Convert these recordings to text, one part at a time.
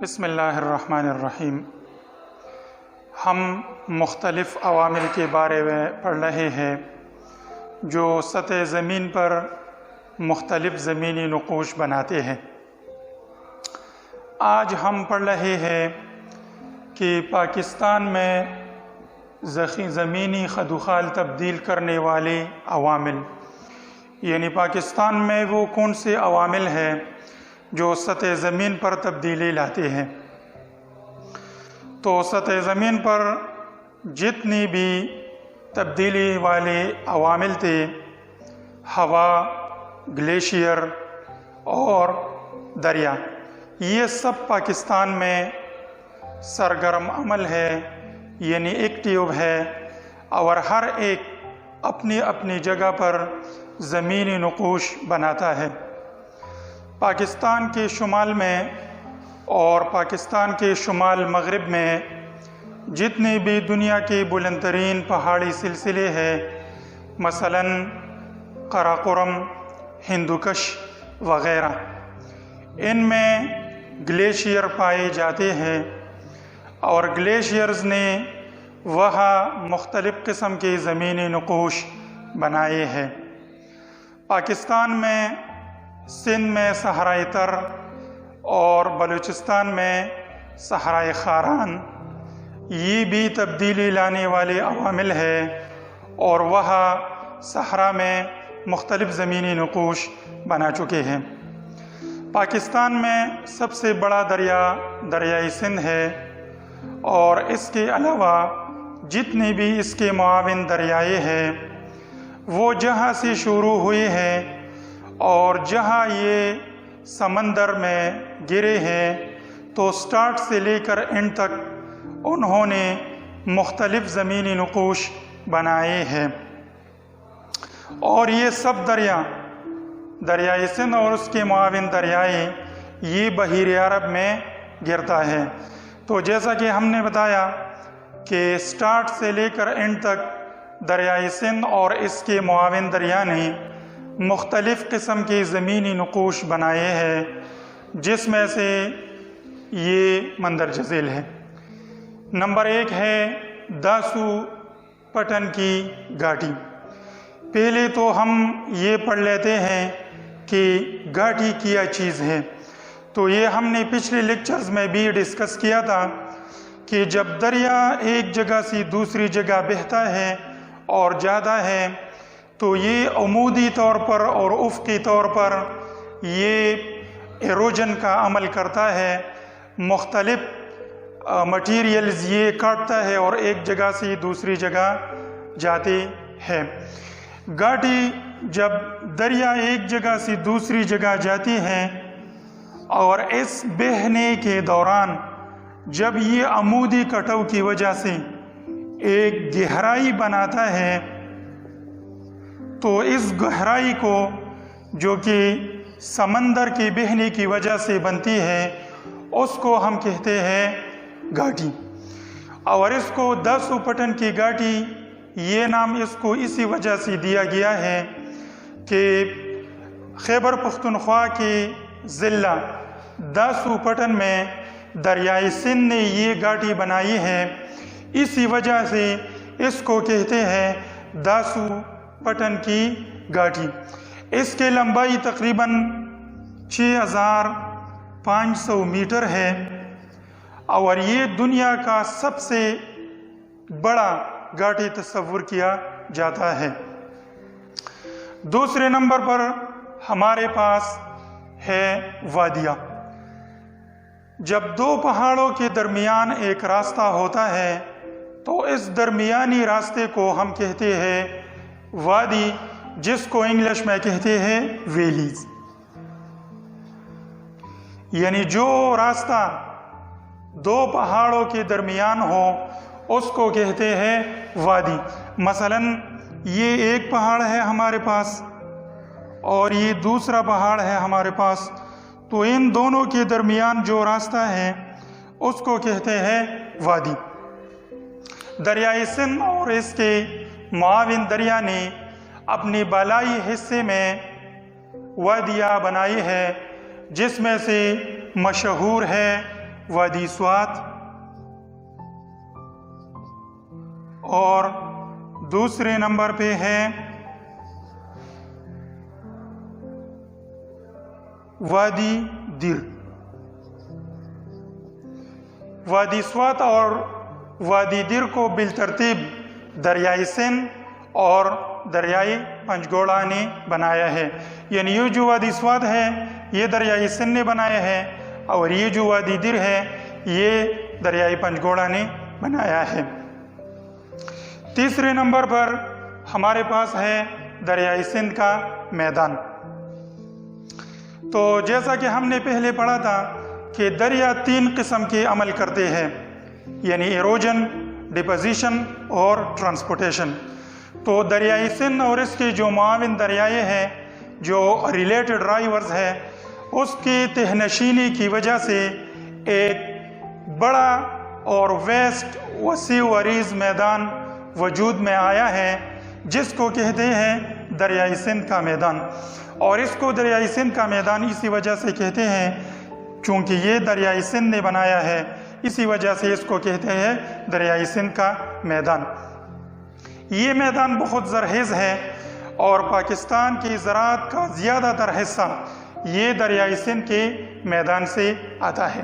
بسم اللہ الرحمن الرحیم۔ ہم مختلف عوامل کے بارے میں پڑھ رہے ہیں جو سطح زمین پر مختلف زمینی نقوش بناتے ہیں۔ آج ہم پڑھ رہے ہیں کہ پاکستان میں زمینی خد و خال تبدیل کرنے والے عوامل، یعنی پاکستان میں وہ کون سے عوامل ہیں جو سطح زمین پر تبدیلی لاتے ہیں۔ تو سطح زمین پر جتنی بھی تبدیلی والے عوامل تھے، ہوا، گلیشیئر اور دریا، یہ سب پاکستان میں سرگرم عمل ہے، یعنی ایکٹیو ہے، اور ہر ایک اپنی اپنی جگہ پر زمینی نقوش بناتا ہے۔ پاکستان کے شمال میں اور پاکستان کے شمال مغرب میں جتنے بھی دنیا کے بلند ترین پہاڑی سلسلے ہیں، مثلاً قراقرم، ہندوکش وغیرہ، ان میں گلیشیئر پائے جاتے ہیں، اور گلیشیئرز نے وہاں مختلف قسم کے زمینی نقوش بنائے ہیں۔ پاکستان میں سندھ میں صحرائے تر اور بلوچستان میں صحرائے خاران، یہ بھی تبدیلی لانے والے عوامل ہیں، اور وہاں صحرا میں مختلف زمینی نقوش بنا چکے ہیں۔ پاکستان میں سب سے بڑا دریا دریائے سندھ ہے، اور اس کے علاوہ جتنے بھی اس کے معاون دریائے ہیں وہ جہاں سے شروع ہوئے ہیں اور جہاں یہ سمندر میں گرے ہیں، تو سٹارٹ سے لے کر اینڈ تک انہوں نے مختلف زمینی نقوش بنائے ہیں۔ اور یہ سب دریائے سندھ اور اس کے معاون دریائے یہ بحیر عرب میں گرتا ہے۔ تو جیسا کہ ہم نے بتایا کہ سٹارٹ سے لے کر اینڈ تک دریائے سندھ اور اس کے معاون دریا نے مختلف قسم کے زمینی نقوش بنائے ہیں، جس میں سے یہ مندرجہ ذیل ہے۔ نمبر 1 ہے داسو پٹن کی گھاٹی۔ پہلے تو ہم یہ پڑھ لیتے ہیں کہ گھاٹی کیا چیز ہے۔ تو یہ ہم نے پچھلے لیکچرز میں بھی ڈسکس کیا تھا کہ جب دریا ایک جگہ سے دوسری جگہ بہتا ہے اور جاتا ہے تو یہ عمودی طور پر اور افقی طور پر یہ ایروجن کا عمل کرتا ہے، مختلف مٹیریلز یہ کاٹتا ہے اور ایک جگہ سے دوسری جگہ جاتے ہیں۔ گھاٹی جب دریا ایک جگہ سے دوسری جگہ جاتی ہے اور اس بہنے کے دوران جب یہ عمودی کٹو کی وجہ سے ایک گہرائی بناتا ہے، تو اس گہرائی کو جو کہ سمندر کے بہنے کی وجہ سے بنتی ہے، اس کو ہم کہتے ہیں گھاٹی۔ اور اس کو داسو پٹن کی گھاٹی یہ نام اس کو اسی وجہ سے دیا گیا ہے کہ خیبر پختونخوا کے ضلع داسو پٹن میں دریائے سندھ نے یہ گھاٹی بنائی ہے، اسی وجہ سے اس کو کہتے ہیں داسو پٹن کی گھاٹی۔ اس کی لمبائی تقریباً 6500 میٹر ہے، اور یہ دنیا کا سب سے بڑا گھاٹی تصور کیا جاتا ہے۔ دوسرے نمبر پر ہمارے پاس ہے وادیاں۔ جب دو پہاڑوں کے درمیان ایک راستہ ہوتا ہے تو اس درمیانی راستے کو ہم کہتے ہیں وادی، جس کو انگلش میں کہتے ہیں ویلیز، یعنی جو راستہ دو پہاڑوں کے درمیان ہو اس کو کہتے ہیں وادی۔ مثلاً یہ ایک پہاڑ ہے ہمارے پاس اور یہ دوسرا پہاڑ ہے ہمارے پاس، تو ان دونوں کے درمیان جو راستہ ہے اس کو کہتے ہیں وادی۔ دریائے سندھ اور اس کے معاون دریا نے اپنی بالائی حصے میں وادیاں بنائی ہے، جس میں سے مشہور ہے وادی سوات اور دوسرے نمبر پہ ہے وادی در۔ وادی سوات اور وادی در کو بالترتیب دریائے سندھ اور دریائے پنجگوڑا نے بنایا ہے، یعنی یہ جو وادی سوات ہے یہ دریائے سندھ نے بنایا ہے، اور یہ جو وادی در ہے یہ دریائے پنجگوڑا نے بنایا ہے۔ تیسرے نمبر پر ہمارے پاس ہے دریائے سندھ کا میدان۔ تو جیسا کہ ہم نے پہلے پڑھا تھا کہ دریا تین قسم کے عمل کرتے ہیں، یعنی ایروجن، ڈپوزیشن اور ٹرانسپورٹیشن۔ تو دریائے سندھ اور اس کے جو معاون دریائے ہیں جو ریلیٹڈ رائیورز ہے، اس کی تہنشینی کی وجہ سے ایک بڑا اور ویسٹ وسیع و عریض میدان وجود میں آیا ہے جس کو کہتے ہیں دریائے سندھ کا میدان۔ اور اس کو دریائے سندھ کا میدان اسی وجہ سے کہتے ہیں چونکہ یہ دریائے سندھ نے بنایا ہے، اسی وجہ سے اس کو کہتے ہیں دریائے سندھ کا میدان۔ یہ میدان بہت زرخیز ہے اور پاکستان کی زراعت کا زیادہ تر حصہ یہ دریائے سندھ کے میدان سے آتا ہے۔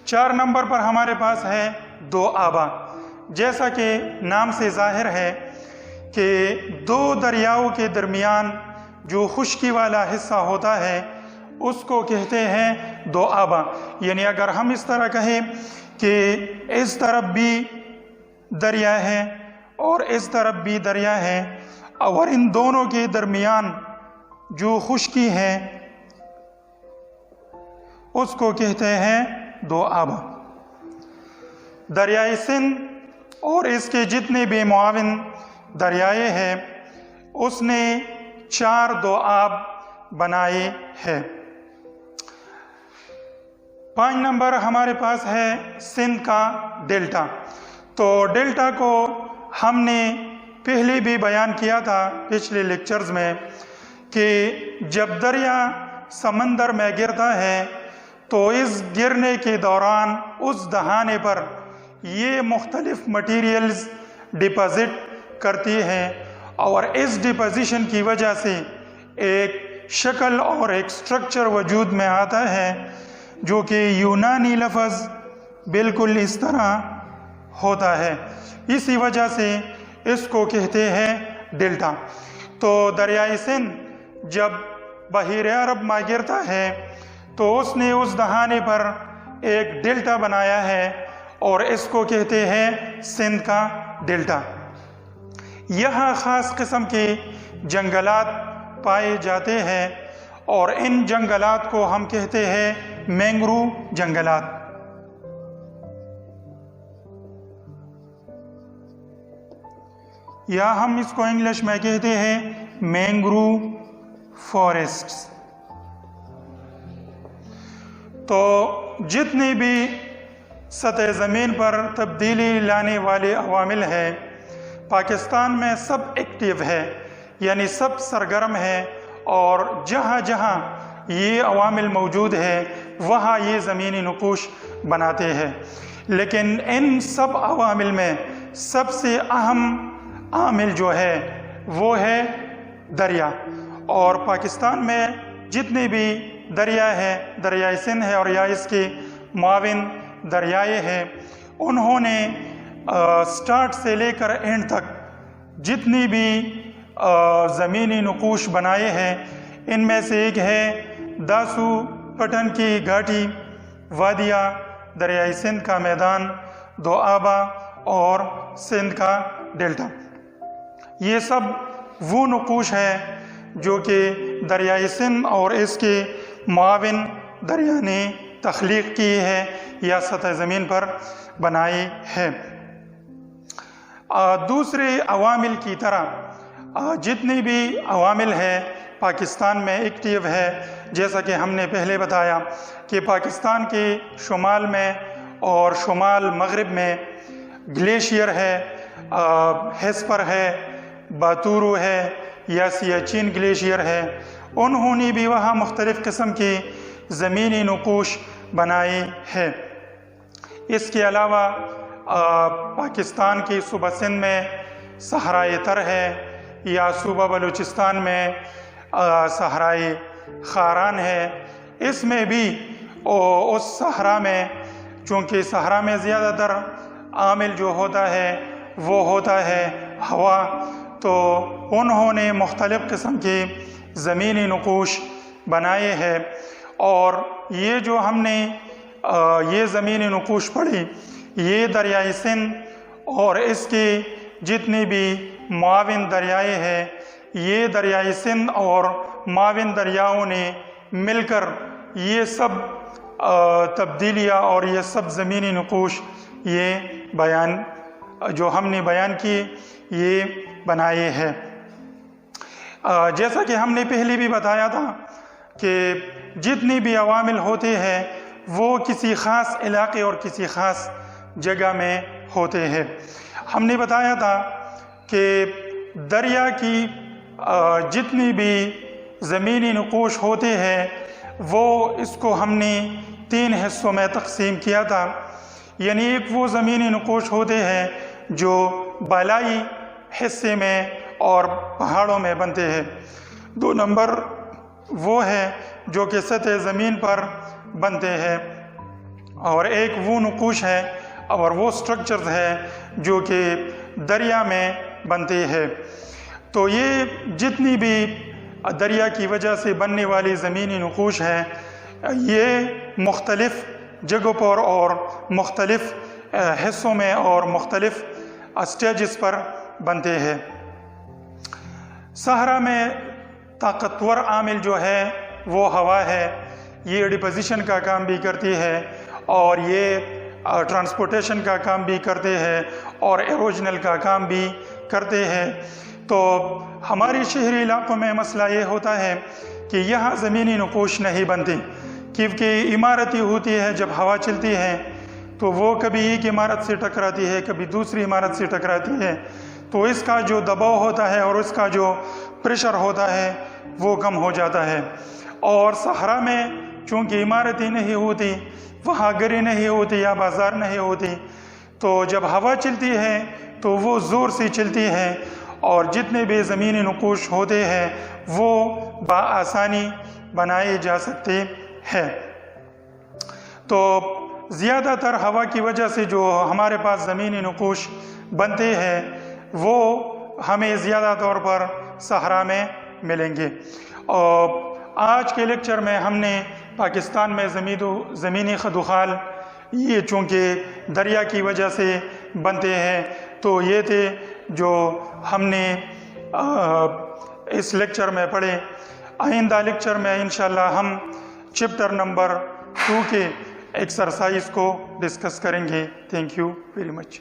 4 نمبر پر ہمارے پاس ہے دو آبا۔ جیسا کہ نام سے ظاہر ہے کہ دو دریاؤں کے درمیان جو خشکی والا حصہ ہوتا ہے اس کو کہتے ہیں دو آبا، یعنی اگر ہم اس طرح کہیں کہ اس طرف بھی دریا ہے اور اس طرف بھی دریا ہے اور ان دونوں کے درمیان جو خشکی ہے اس کو کہتے ہیں دو آبا۔ دریائے سندھ اور اس کے جتنے بھی معاون دریائے ہیں اس نے 4 دو آب بنائے ہیں۔ 5 نمبر ہمارے پاس ہے سندھ کا ڈیلٹا۔ تو ڈیلٹا کو ہم نے پہلے بھی بیان کیا تھا پچھلے لیکچرز میں کہ جب دریا سمندر میں گرتا ہے تو اس گرنے کے دوران اس دہانے پر یہ مختلف مٹیریلز ڈپازٹ کرتی ہیں اور اس ڈپوزیشن کی وجہ سے ایک شکل اور ایک سٹرکچر وجود میں آتا ہے جو کہ یونانی لفظ بالکل اس طرح ہوتا ہے، اسی وجہ سے اس کو کہتے ہیں ڈیلٹا۔ تو دریائے سندھ جب بحیر عرب میں گرتا ہے تو اس نے اس دہانے پر ایک ڈیلٹا بنایا ہے اور اس کو کہتے ہیں سندھ کا ڈیلٹا۔ یہاں خاص قسم کے جنگلات پائے جاتے ہیں اور ان جنگلات کو ہم کہتے ہیں مینگروو جنگلات۔ یا ہم اس کو انگلش میں کہتے ہیں مینگروو فارسٹس۔ تو جتنے بھی سطح زمین پر تبدیلی لانے والے عوامل ہیں پاکستان میں سب ایکٹیو ہے، یعنی سب سرگرم ہے، اور جہاں جہاں یہ عوامل موجود ہے وہاں یہ زمینی نقوش بناتے ہیں۔ لیکن ان سب عوامل میں سب سے اہم عامل جو ہے وہ ہے دریا، اور پاکستان میں جتنے بھی دریا ہے، دریائے سندھ ہے اور یا اس کے معاون دریائے ہیں، انہوں نے سٹارٹ سے لے کر اینڈ تک جتنی بھی زمینی نقوش بنائے ہیں ان میں سے ایک ہے داسو پٹن کی گھاٹی، وادیہ، دریائے سندھ کا میدان، دو آبا اور سندھ کا ڈیلٹا۔ یہ سب وہ نقوش ہے جو کہ دریائے سندھ اور اس کے معاون دریا نے تخلیق کی ہے یا سطح زمین پر بنائی ہے۔ دوسرے عوامل کی طرح جتنے بھی عوامل ہیں پاکستان میں ایکٹیو ہے، جیسا کہ ہم نے پہلے بتایا کہ پاکستان کے شمال میں اور شمال مغرب میں گلیشیئر ہے، ہیسپر ہے، باتورو ہے یا سیاچین گلیشیئر ہے، انہوں نے بھی وہاں مختلف قسم کی زمینی نقوش بنائی ہے۔ اس کے علاوہ پاکستان کی صوبہ سندھ میں صحرائے تر ہے، یا صوبہ بلوچستان میں صحرائے خاران ہے۔ اس میں بھی اس صحرا میں، چونکہ صحرا میں زیادہ تر عامل جو ہوتا ہے وہ ہوتا ہے ہوا، تو انہوں نے مختلف قسم کے زمینی نقوش بنائے ہیں، اور یہ جو ہم نے یہ زمینی نقوش پڑھی، یہ دریائے سندھ اور اس کے جتنے بھی معاون دریائے ہیں، یہ دریائے سندھ اور معاون دریاؤں نے مل کر یہ سب تبدیلیاں اور یہ سب زمینی نقوش یہ جو ہم نے بیان کی یہ بنائے ہیں۔ جیسا کہ ہم نے پہلے بھی بتایا تھا کہ جتنے بھی عوامل ہوتے ہیں وہ کسی خاص علاقے اور کسی خاص جگہ میں ہوتے ہیں۔ ہم نے بتایا تھا کہ دریا کی جتنی بھی زمینی نقوش ہوتے ہیں وہ اس کو ہم نے 3 حصوں میں تقسیم کیا تھا، یعنی ایک وہ زمینی نقوش ہوتے ہیں جو بالائی حصے میں اور پہاڑوں میں بنتے ہیں، 2 نمبر وہ ہے جو کہ سطح زمین پر بنتے ہیں، اور ایک وہ نقوش ہے اور وہ سٹرکچرز ہے جو کہ دریا میں بنتے ہیں۔ تو یہ جتنی بھی دریا کی وجہ سے بننے والی زمینی نقوش ہیں یہ مختلف جگہوں پر اور مختلف حصوں میں اور مختلف اسٹیجز پر بنتے ہیں۔ صحرا میں طاقتور عامل جو ہے وہ ہوا ہے، یہ ڈپوزیشن کا کام بھی کرتی ہے اور یہ ٹرانسپورٹیشن کا کام بھی کرتے ہیں اور ایروجنل کا کام بھی کرتے ہیں۔ تو ہماری شہری علاقوں میں مسئلہ یہ ہوتا ہے کہ یہاں زمینی نقوش نہیں بنتی، کیونکہ عمارتیں ہوتی ہے، جب ہوا چلتی ہے تو وہ کبھی ایک عمارت سے ٹکراتی ہے، کبھی دوسری عمارت سے ٹکراتی ہے، تو اس کا جو دباؤ ہوتا ہے اور اس کا جو پریشر ہوتا ہے وہ کم ہو جاتا ہے۔ اور صحرا میں چونکہ عمارتیں نہیں ہوتی، وہاں گھریں نہیں ہوتی یا بازار نہیں ہوتی، تو جب ہوا چلتی ہے تو وہ زور سے چلتی ہے اور جتنے بھی زمینی نقوش ہوتے ہیں وہ بآسانی بنائے جا سکتے ہیں۔ تو زیادہ تر ہوا کی وجہ سے جو ہمارے پاس زمینی نقوش بنتے ہیں وہ ہمیں زیادہ طور پر صحرا میں ملیں گے۔ اور آج کے لیکچر میں ہم نے پاکستان میں زمینی خدوخال یہ چونکہ دریا کی وجہ سے بنتے ہیں، تو یہ تھے جو ہم نے اس لیکچر میں پڑھے۔ آئندہ لیکچر میں انشاءاللہ ہم چیپٹر نمبر 2 کے ایکسرسائز کو ڈسکس کریں گے۔ Thank you very much.